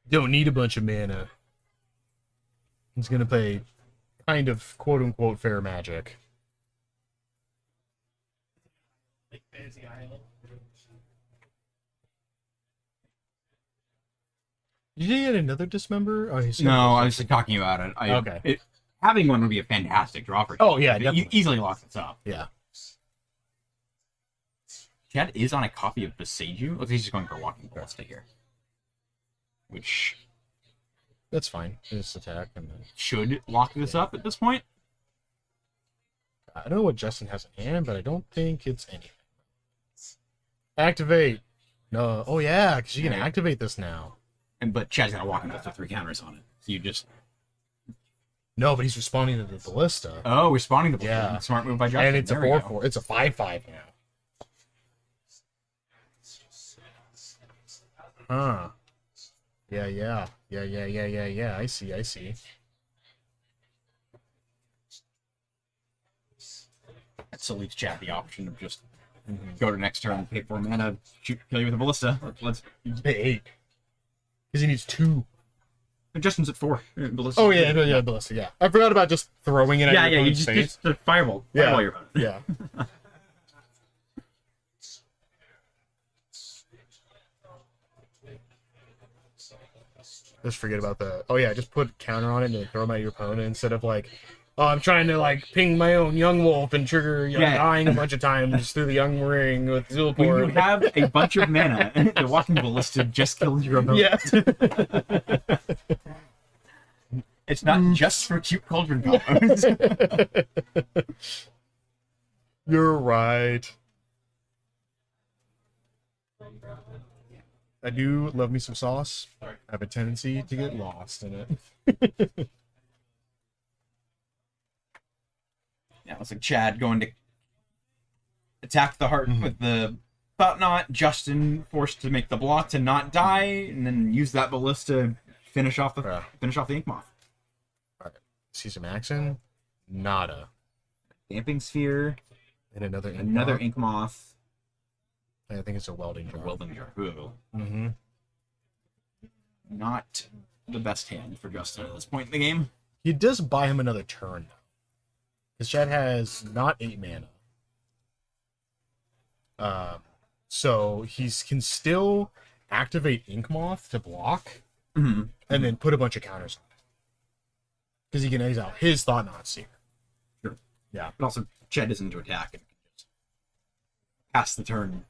Don't need a bunch of mana. He's gonna play kind of quote unquote fair magic. Did you get another Dismember? Oh, No, I was just talking about it. Okay. Having one would be a fantastic draw for you. Oh, yeah, You definitely. easily lock this up. Yeah. Chad is on a copy of Beseiju. Looks like he's just going for a Walking Ballista here. Which That's fine. Just attack and then... should lock this up at this point. I don't know what Justin has in hand, but I don't think it's anything. Activate. No. Oh, yeah, because you can activate this now. but Chad's gonna walk into 3 counters on it. So you just No, but he's responding to the ballista. responding to Yeah. smart move by Justin. And it's a There we go. 4/4. It's a 5/5 now. Huh. Yeah. I see. That still leaves Chad the option of just go to next turn, pay 4 mana, kill you with a ballista. Let's. Pay 8. Because he needs 2. Justin's at 4. Ballista. Oh, yeah, ballista, yeah. I forgot about just throwing it at your You opponent's just face. fireball. Yeah. Fireball your opponent. Yeah. Just forget about the... Oh, yeah, just put counter on it and then throw them at your opponent instead of, like... Oh, I'm trying to, like, ping my own Young Wolf and trigger dying a bunch of times through the Young Ring with When Zulport. you have a bunch of mana, the walking ballista just kills your opponent. Yeah. It's not just for cute cauldron combos. You're right. I do love me some sauce. I have a tendency to get lost in it. Yeah, it's like Chad going to attack the heart with the Thought Knot, Justin forced to make the block to not die, and then use that ballista to finish off the Ink Moth. Alright. See some action. Nada. Damping Sphere, And another Ink Moth. I think it's a welding jar. Welding Jar. Ooh. Mm-hmm. Not the best hand for Justin at this point in the game. He does buy him another turn, though. Because Chad has not 8 mana. So he can still activate Ink Moth to block, and then put a bunch of counters on it. Because he can exile his Thought Knot Seer. Sure. Yeah. But also, Chad isn't to attack and can just pass the turn.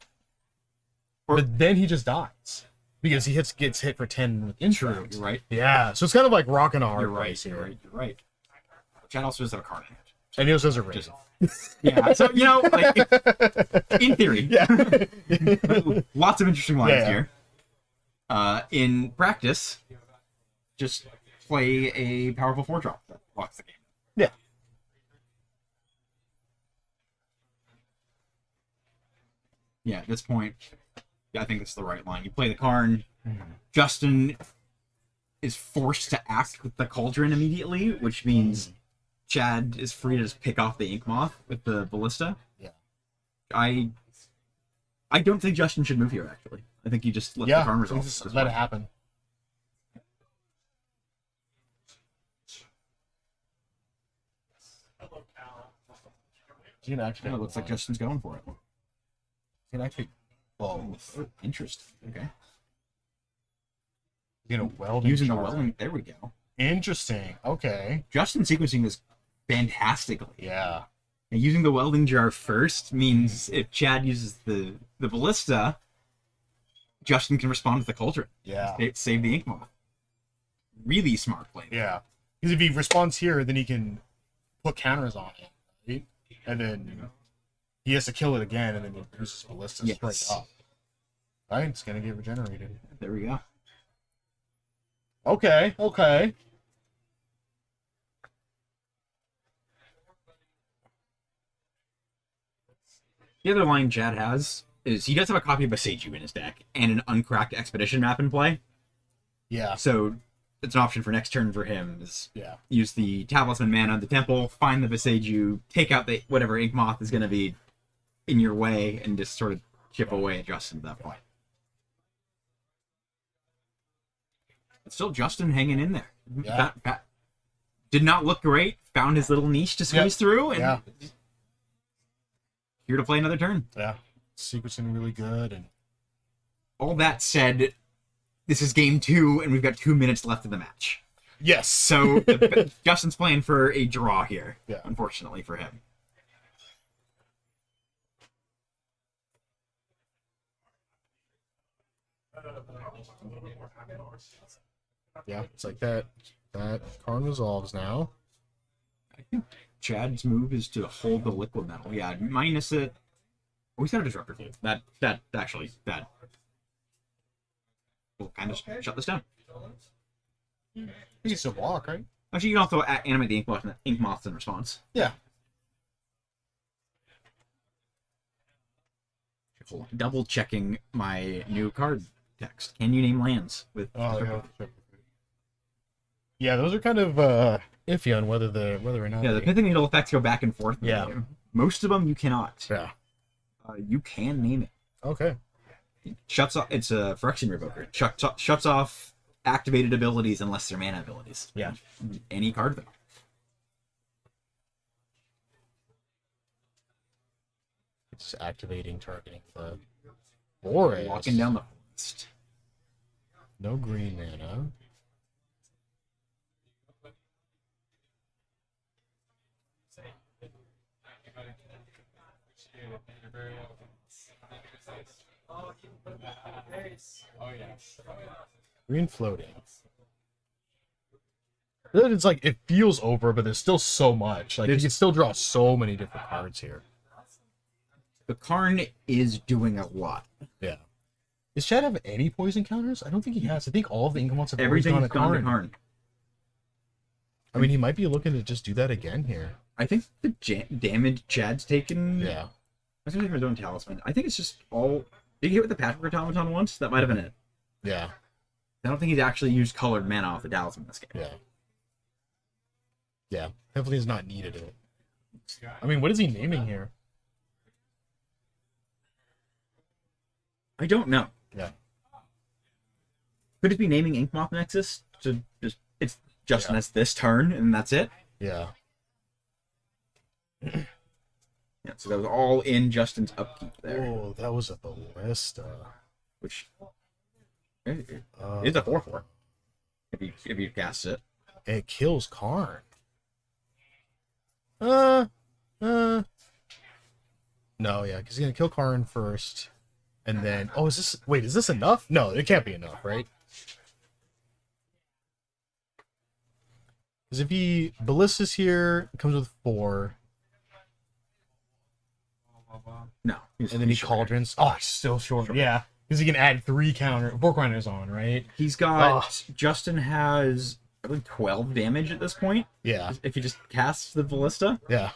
But then he just dies. Because he gets hit for 10 with Intrude. You're right. Yeah, so it's kind of like rocking a hard You're right. place here. You're right. Chad also does have a card in hand. And he also has a ring. Yeah, so, like, in theory. Yeah. Lots of interesting lines Yeah. here. In practice, just play a powerful 4-drop that blocks the game. Yeah. Yeah, at this point, I think it's the right line. You play the Karn. Justin is forced to act with the Cauldron immediately, which means Chad is free to just pick off the Ink Moth with the Ballista. Yeah. I don't think Justin should move here, actually. I think you just let the Karn resolve. Just let it happen. You can actually, Yeah, it looks like Justin's going for it. you can actually both. Interesting. Okay. You know, welding. Using the jar. welding. There we go. Interesting. Okay. Justin sequencing this fantastically. Yeah. And using the welding jar first means if Chad uses the ballista, Justin can respond with the Cauldron. Yeah. Save the Ink Moth. Really smart play. Yeah. Because if he responds here, then he can put counters on it, right? And then he has to kill it again, and then he uses ballista straight up. Right? It's gonna get regenerated. There we go. Okay. Okay. The other line Chad has is he does have a copy of Beseiju in his deck and an uncracked Expedition map in play. Yeah. So it's an option for next turn for him is Yeah. use the Talisman mana of the Temple, find the Beseiju, take out the whatever Ink Moth is going to be in your way, and just sort of chip away at Justin at that point. But still, Justin hanging in there. Yeah. Did not look great. Found his little niche to squeeze through, and here to play another turn. Yeah. Sequencing really good, and All that said, this is game 2, and we've got 2 minutes left of the match. yes. So Justin's playing for a draw here, unfortunately for him. Yeah, it's like that. That Karn resolves now. I think Chad's move is to hold the liquid metal. Yeah, minus it. Oh, he's got a disruptor. That actually, that will kind of shut this down. You can still block, right? Actually, you can also animate the ink moths in response. Yeah. Double checking my new card text. Can you name lands with? Oh, yeah. Yeah, those are kind of iffy on whether or not. Yeah, the pithing needle effects go back and forth. Yeah. Most of them you cannot. Yeah. You can name it. Okay. Shuts off. It's a Phyrexian Revoker. Shuts off activated abilities unless they're mana abilities. Yeah. Any card though. It's activating, targeting the forest. Walking down the forest. No green mana. Green floating. It's like it feels over, but there's still so much. Like you can still draw so many different cards here. The Karn is doing a lot. Yeah. Does Chad have any poison counters? I don't think he has. I think all of the Incomots have Everything's gone to Karn. I mean, he might be looking to just do that again here. I think the damage Chad's taken. Yeah. I think his own talisman. I think it's just all. Did he hit with the Patchwork Automaton once? That might have been it. Yeah. I don't think he's actually used colored mana off the talisman this game. Yeah. Yeah. Definitely has not needed it. I mean, what is he naming here? I don't know. Yeah. Could it be naming Inkmoth Nexus to just it's Justin has this turn and that's it? Yeah. Yeah, so that was all in Justin's upkeep there. Oh, that was a ballista. Which is a 4/4. If you cast it. It kills Karn. No, yeah, because he's gonna kill Karn first. And then is this enough? No, it can't be enough, right? Because if he ballistas here, it comes with 4. No. And then he cauldrons. Oh, he's still short. Yeah. Because he can add 4 counters on, right? He's got Justin has I believe 12 damage at this point. Yeah. If he just casts the ballista. Yeah.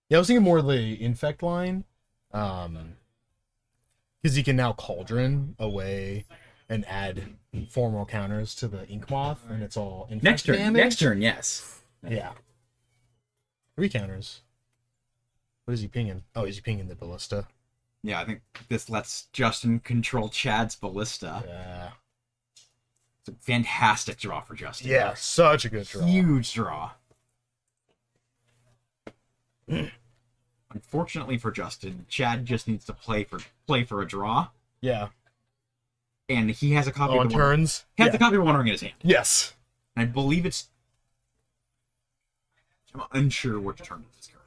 Yeah, I was thinking more of the infect line. Because he can now cauldron away and add 4 more counters to the ink moth, and it's all infect Next turn. damage. Next turn, yes. Yeah. 3 counters. What is he pinging? Oh, is he pinging the ballista? Yeah, I think this lets Justin control Chad's ballista. Yeah. It's a fantastic draw for Justin. Yeah, such a good draw. Huge draw. Unfortunately for Justin, Chad just needs to play for a draw, Yeah. and he has a copy On of the turns? He has Yeah. a copy of Wandering in his hand. Yes. And I believe it's. I'm unsure which turn it is currently.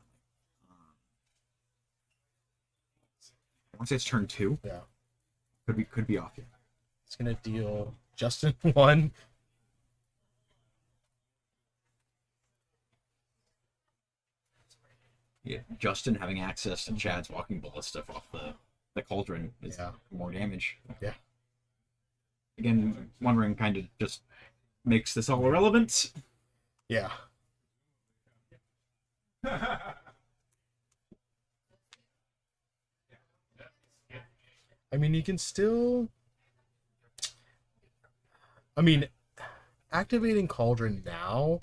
I want to say it's turn 2. Yeah. Could be off here. It's going to deal Justin 1. Yeah, Justin having access to Chad's walking ballista off the cauldron is more damage. Yeah. Again, Wandering kind of just makes this all irrelevant. Yeah. I mean, you can still... I mean, activating Cauldron now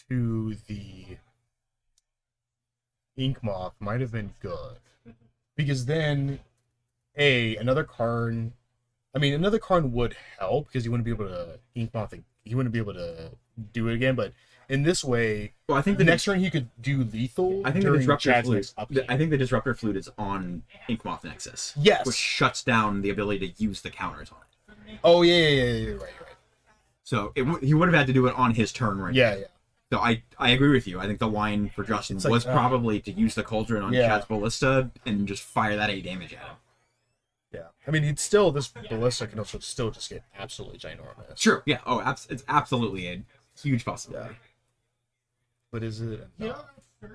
to the Ink Moth might have been good. Because then, another Karn would help, because you wouldn't be able to Ink Moth, you wouldn't be able to do it again, but in this way, well, I think the next turn he could do lethal. I think the Disruptor Flute. Upkeep. I think the Disruptor Flute is on Inkmoth Nexus. Yes. Which shuts down the ability to use the counters on it. Oh yeah, right. So he would have had to do it on his turn, right? Yeah. So I agree with you. I think the line for Justin was probably to use the Cauldron on Chad's Ballista and just fire that 8 damage at him. Yeah. I mean, this Ballista can also still just get absolutely ginormous. Sure. Yeah. Oh, it's absolutely a huge possibility. Yeah. But is it? No.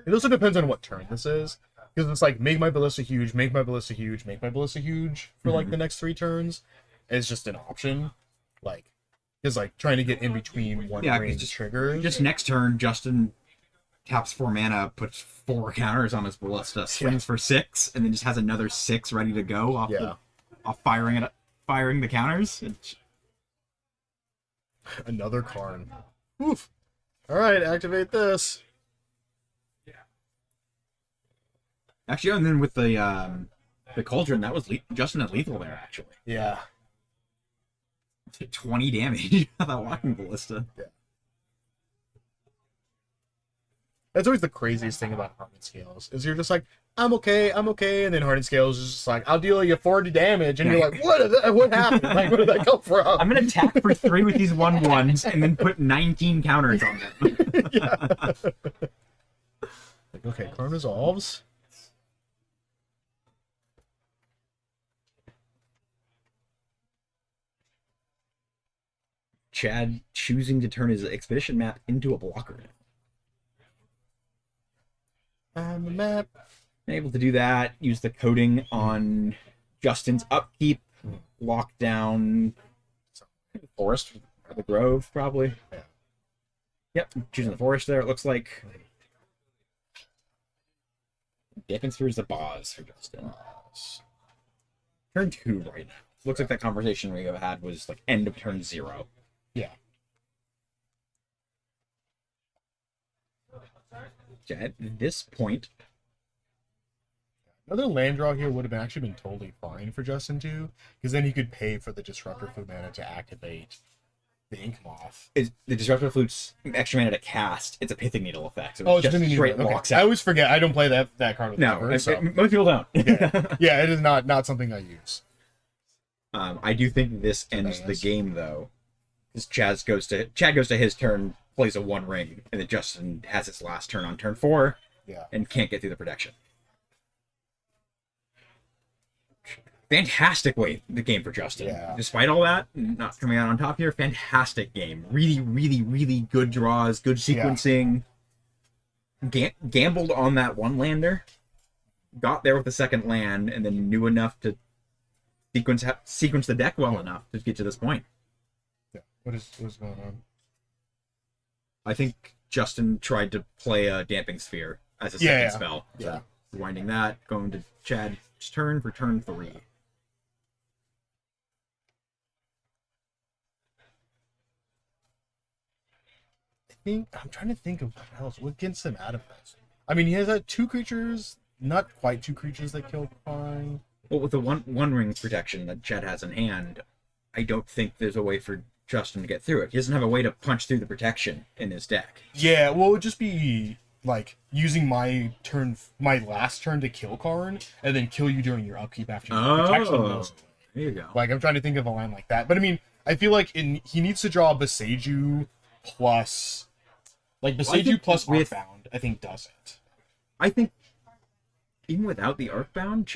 It also depends on what turn this is, because it's like make my Ballista huge, make my Ballista huge, make my Ballista huge for like the next 3 turns. It's just an option. Like, is like trying to get in between one range triggers. Just next turn, Justin taps 4 mana, puts 4 counters on his ballista, swings for 6, and then just has another 6 ready to go off firing the counters. Another Karn. Oof. All right, activate this. Actually, and then with the Cauldron, that was Justin at lethal there, actually. Yeah. 20 damage on that walking ballista. Yeah. That's always the craziest thing about Hardened Scales, is you're just like, I'm okay, and then Hardened Scales is just like, I'll deal you 40 damage, and you're like, what happened? Like, where did that come from? I'm gonna attack for 3 with these 1/1s, and then put 19 counters on them. Yeah. Like, okay, Karn resolves. Chad choosing to turn his expedition map into a blocker. On the map. Able to do that, use the coding on Justin's upkeep, lock down the forest, or the grove, probably. Yeah. Yep, choosing the forest there, it looks like. Damping Sphere is the boss for Justin. Turn 2 right now. Looks like that conversation we had was like end of turn 0. Yeah. At this point, another land draw here would have actually been totally fine for Justin too, because then he could pay for the Disruptor Flute mana to activate the Ink Moth. is the Disruptor Flute's extra mana to cast. It's a Pithing Needle effect. So Oh, it's just straight locks I out. always forget. I don't play that card with No, so. most people don't. Yeah, it is not something I use. I do think this ends the game though, because Chad goes to his turn, plays a 1 ring, and then Justin has his last turn on turn 4, and can't get through the protection. Fantastic way the game for Justin. Yeah. Despite all that, not coming out on top here, fantastic game. Really, really, really good draws, good sequencing. Gambled on that 1 lander, got there with the 2nd land, and then knew enough to sequence the deck well enough to get to this point. Yeah. What's going on? I think Justin tried to play a Damping Sphere as a second spell. Yeah. Rewinding that, going to Chad's turn for turn 3. I'm trying to think of what else. What gets him out of this? I mean, he has 2 creatures, not quite 2 creatures that kill Karn. Well, with the one ring protection that Chad has in hand, I don't think there's a way for Justin to get through it. He doesn't have a way to punch through the protection in his deck. Yeah, well, it would just be like using my last turn to kill Karn, and then kill you during your upkeep after your protection goes away. There you go. Like, I'm trying to think of a line like that. But I mean, I feel like he needs to draw Beseiju plus... Like, Beseiju plus Arcbound, I think, does it. I think, even without the Arcbound,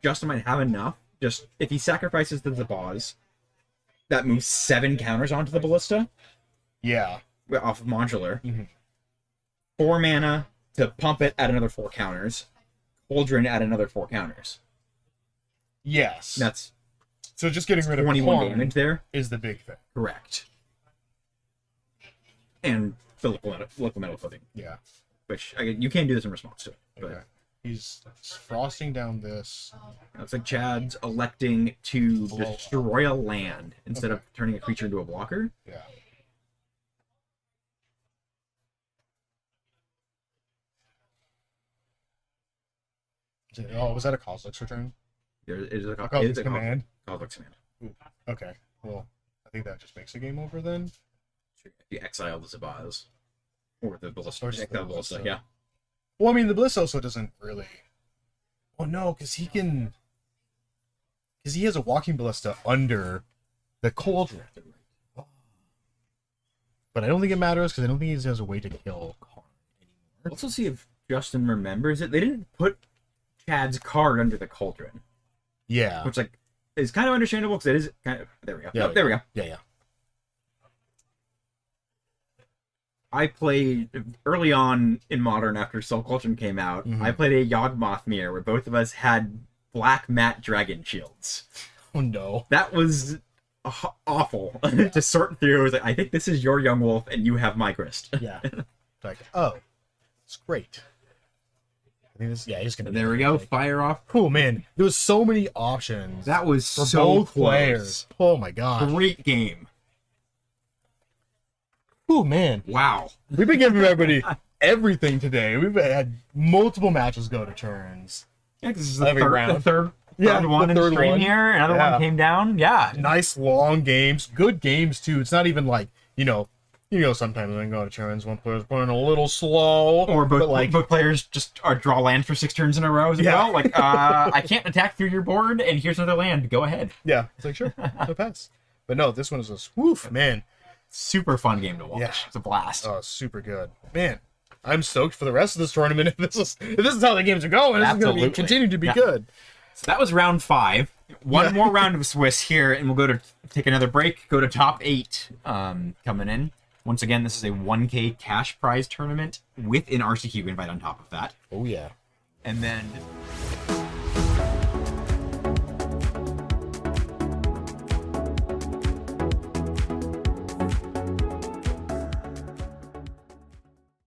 Justin might have enough. Just, if he sacrifices the Zabaz, that moves 7 counters onto the Ballista. Yeah. Off of Modular. Mm-hmm. 4 mana to pump it at another 4 counters. Cauldron at another 4 counters. Yes. That's... So just getting rid of 21 Karn damage there. is the big thing. Correct. And the local metal footing. Yeah. Which, again, you can't do this in response to it. But Okay. He's frosting down this. looks like Chad's electing to destroy a land instead of turning a creature into a blocker. Yeah. Oh, was that a Kozilek's return? There is a Kozilek's command? Kozilek's command. Ooh, okay. Well, I think that just makes the game over then. You exile the Zabaz. Or the Ballista. Or just the Ballista, yeah. Well, I mean, the Bliss also doesn't really... Oh, no, because he can... Because he has a walking Ballista under the Cauldron. But I don't think it matters, because I don't think he has a way to kill Karn anymore. Let's also see if Justin remembers it. They didn't put Chad's card under the Cauldron. Yeah. Which, like, is kind of understandable, because it is kind of... There we go. Yeah, Oh, there we go. Yeah, yeah. I played early on in Modern after Soul Cauldron came out. Mm-hmm. I played a Yawgmoth mirror where both of us had black matte dragon shields. Oh no. That was awful to sort through. I was like, I think this is your Young Wolf, and you have my Grist. Yeah. Like, oh, it's great. I think this, yeah, he's gonna. There we go. Fire off. Cool, man. There was so many options. That was for so both close. players. Oh my gosh. Great game. Oh man. Wow. We've been giving everybody everything today. We've had multiple matches go to turns. Yeah, this is the Every round. third Yeah, one the in the third stream one. here. Another Yeah. one came down. Yeah. Nice long games, good games too. It's not even like sometimes when I go to turns, one player's playing a little slow, Or both, but like both players just draw land for 6 turns in a row as Yeah. well. Like, I can't attack through your board, and here's another land. Go ahead. yeah, it's like sure, no pass. But no, this one is a woof, man. Super fun game to watch. Yeah. It's a blast. Oh, super good, man. I'm stoked for the rest of this tournament. If this is how the games are going, this is going Absolutely. to continue to be Yeah. good. So that was round 5. One Yeah. more round of Swiss here, and we'll go to take another break. Go to top 8 coming in. Once again, this is a 1K cash prize tournament with an RCQ invite on top of that. Oh yeah. And then